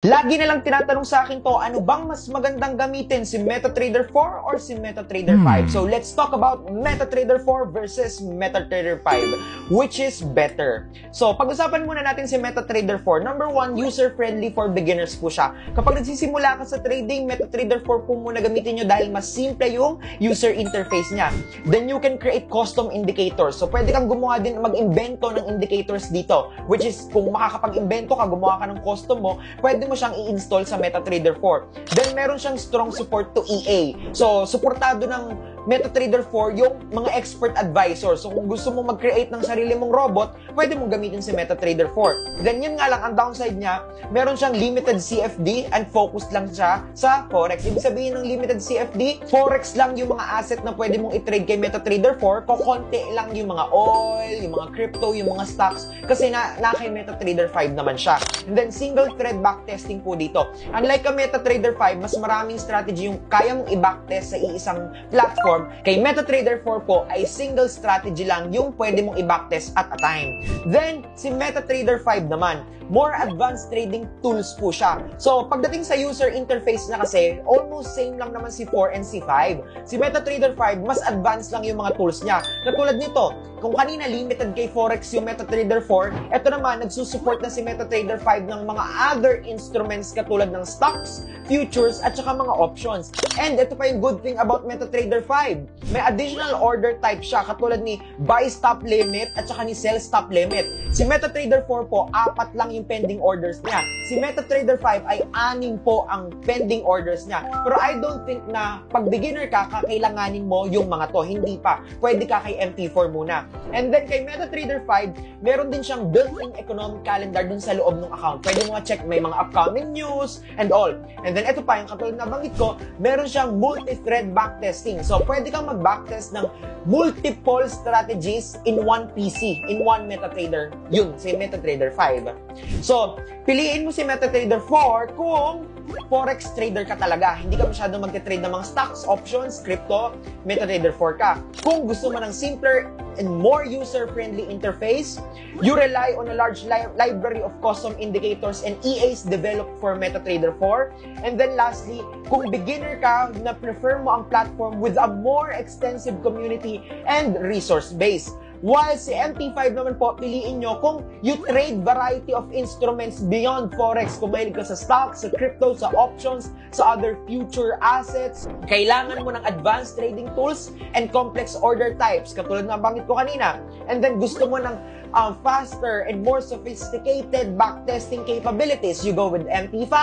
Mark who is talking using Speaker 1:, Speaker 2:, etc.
Speaker 1: Lagi na lang tinatanong sa akin to, ano bang mas magandang gamitin, si MetaTrader 4 or si MetaTrader 5? So let's talk about MetaTrader 4 versus MetaTrader 5. Which is better? So pag-usapan muna natin si MetaTrader 4. Number 1, user-friendly for beginners po siya. Kapag nagsisimula ka sa trading, MetaTrader 4 po muna gamitin nyo dahil mas simple yung user interface niya. Then you can create custom indicators. So pwede kang gumawa din, mag-invento ng indicators dito. Which is, kung makakapag-invento ka, gumawa ka ng custom mo, pwede mo siyang i-install sa MetaTrader 4. Then, meron siyang strong support to EA. So, suportado ng MetaTrader 4 yung mga expert advisors. So, kung gusto mong mag-create ng sarili mong robot, pwede mong gamitin si MetaTrader 4. Then, yun nga lang, ang downside niya, meron siyang limited CFD and focused lang siya sa Forex. Ibig sabihin ng limited CFD, Forex lang yung mga asset na pwede mong i-trade kay MetaTrader 4, kukonti lang yung mga oil, yung mga crypto, yung mga stocks, kasi na kay MetaTrader 5 naman siya. And then, single thread backtesting po dito. Unlike ka MetaTrader 5, mas maraming strategy yung kaya mong i-backtest sa iisang platform. Kay MetaTrader 4 po ay single strategy lang yung pwede mong i-backtest at a time. Then, si MetaTrader 5 naman, more advanced trading tools po siya. So, pagdating sa user interface na kasi, almost same lang naman si 4 and si 5. Si MetaTrader 5, mas advanced lang yung mga tools niya. Katulad nito, kung kanina limited kay Forex yung MetaTrader 4, eto naman, nagsusupport na si MetaTrader 5 ng mga other instruments katulad ng stocks, futures, at saka mga options. And ito pa yung good thing about MetaTrader 5. May additional order type siya katulad ni buy stop limit at saka ni sell stop limit. Si MetaTrader 4 po, 4 lang yung pending orders niya. Si MetaTrader 5 ay 6 po ang pending orders niya. Pero I don't think na pag beginner ka, kakailanganin mo yung mga to. Hindi pa. Pwede ka kay MT4 muna. And then kay MetaTrader 5, meron din siyang built-in economic calendar dun sa loob ng account. Pwede mo check may mga upcoming news and all. And then ito pa, yung katulad na banggit ko, meron siyang multi-thread backtesting. So pwede kang mag-backtest ng multiple strategies in one PC, in one MetaTrader. Yun, si MetaTrader 5. So, piliin mo si MetaTrader 4 kung Forex trader ka talaga. Hindi ka masyadong magte-trade ng mga stocks, options, crypto, MetaTrader 4 ka. Kung gusto mo ng simpler and more user-friendly interface, you rely on a large library of custom indicators and EAs developed for MetaTrader 4. And then lastly, kung beginner ka, na prefer mo ang platform with a more extensive community and resource base. While si MT5 naman po, piliin nyo kung you trade variety of instruments beyond Forex. Kung mahilig ka sa stocks, sa crypto, sa options, sa other future assets, kailangan mo ng advanced trading tools and complex order types, katulad na bangit ko kanina. And then gusto mo ng faster and more sophisticated backtesting capabilities, you go with MT5.